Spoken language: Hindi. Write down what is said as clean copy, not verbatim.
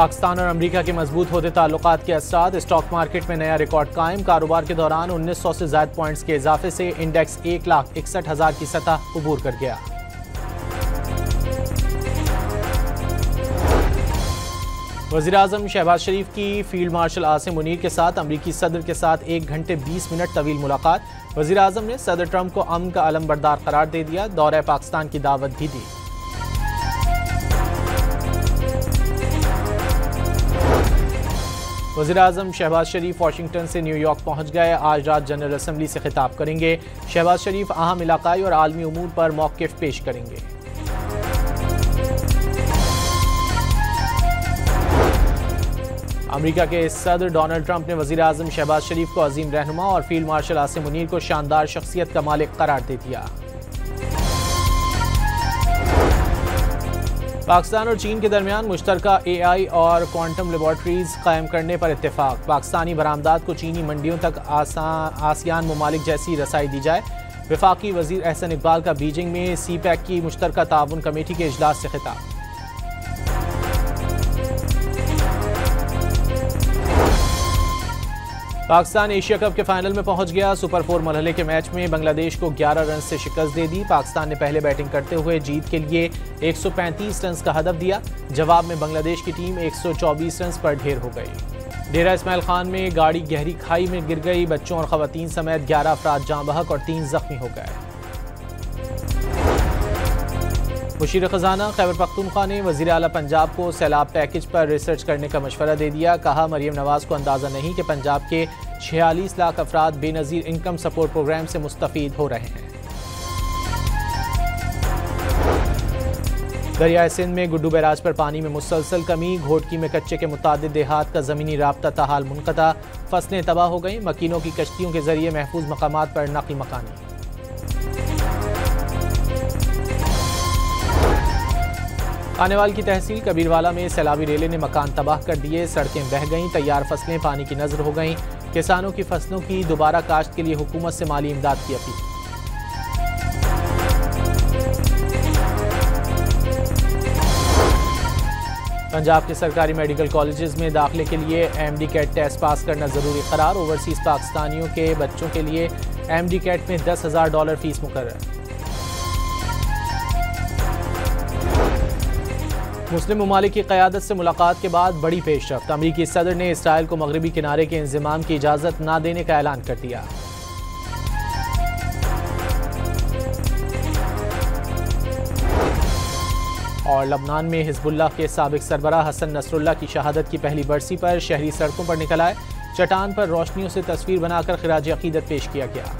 पाकिस्तान और अमरीका के मजबूत होते ताल्लुकात के असरात, स्टॉक मार्केट में नया रिकॉर्ड कायम। कारोबार के दौरान 1900 से ज्यादा पॉइंट्स के इजाफे से इंडेक्स 1,61,000 की सतह अबूर कर गया। वज़ीर-ए-आज़म शहबाज शरीफ की फील्ड मार्शल आसिम मुनीर के साथ अमरीकी सदर के साथ 1 घंटे 20 मिनट तवील मुलाकात। वज़ीर-ए-आज़म ने सदर ट्रंप को अमन का अलमबरदार करार दे दिया, दौरे पाकिस्तान की दावत भी दी। वज़ीर-ए-आज़म शहबाज शरीफ वाशिंगटन से न्यूयॉर्क पहुंच गए। आज रात जनरल असम्बली से खिताब करेंगे। शहबाज शरीफ अहम इलाकाई और आलमी उमूर पर मौक़िफ़ पेश करेंगे। अमेरिका के सदर डोनाल्ड ट्रंप ने वज़ीर-ए-आज़म शहबाज शरीफ को अजीम रहनुमा और फील्ड मार्शल आसिम मुनीर को शानदार शख्सियत का मालिक करार दे दिया। पाकिस्तान और चीन के दरमियान मुश्तरका AI और क्वांटम लेबॉर्ट्रीज कायम करने पर इत्तेफाक। पाकिस्तानी बरामदात को चीनी मंडियों तक आसियान ममालिक जैसी रसाई दी जाए। वफाकी वज़ीर एहसन इकबाल का बीजिंग में CPEC की मुश्तरका ताउन कमेटी के इजलास से खिताब। पाकिस्तान एशिया कप के फाइनल में पहुंच गया। सुपर 4 मरहले के मैच में बांग्लादेश को 11 रन से शिकस्त दे दी। पाकिस्तान ने पहले बैटिंग करते हुए जीत के लिए 135 रन का हदफ दिया। जवाब में बांग्लादेश की टीम 124 रन पर ढेर हो गई। डेरा इस्माइल खान में गाड़ी गहरी खाई में गिर गई। बच्चों और खवातीन समेत 11 अफराद जाँ बहक और 3 जख्मी हो गए। मुशीर खजाना खैबर पख्तूनख्वा ने वज़ीर आला पंजाब को सैलाब पैकेज पर रिसर्च करने का मशवरा दे दिया। कहा, मरियम नवाज को अंदाज़ा नहीं कि पंजाब के 46 लाख अफराद बेनज़ीर इनकम सपोर्ट प्रोग्राम से मुस्तफ़ीद हो रहे हैं। दरियाए सिंध में गुड्डू बैराज पर पानी में मुसलसल कमी। घोटकी में कच्चे के मुतादिद देहात का ज़मीनी राब्ता ताहाल मुनक़ता। फसलें तबाह हो गईं। मकीनों की कश्तियों के जरिए महफूज मकामात पर नक़ी मकानी। खानेवाल की तहसील कबीरवाला में सैलाबी रेले ने मकान तबाह कर दिए। सड़कें बह गईं। तैयार फसलें पानी की नजर हो गईं। किसानों की फसलों की दोबारा काश्त के लिए हुकूमत से माली इमदाद की अपील। पंजाब के सरकारी मेडिकल कॉलेजेस में दाखिले के लिए MD कैट टेस्ट पास करना जरूरी करार। ओवरसीज पाकिस्तानियों के बच्चों के लिए MD कैट में $10,000 फीस मुकर्रर। मुस्लिम ममालिक की क़यादत से मुलाकात के बाद बड़ी पेशरफ्त। अमरीकी सदर ने इसराइल को मगरबी किनारे के इंज़माम की इजाज़त न देने का ऐलान कर दिया। और लबनान में हिज़्बुल्लाह के साबिक सरबराह हसन नसरुल्लाह की शहादत की पहली बरसी पर शहरी सड़कों पर निकल आए। चट्टान पर रोशनियों से तस्वीर बनाकर खिराज अकीदत पेश किया गया।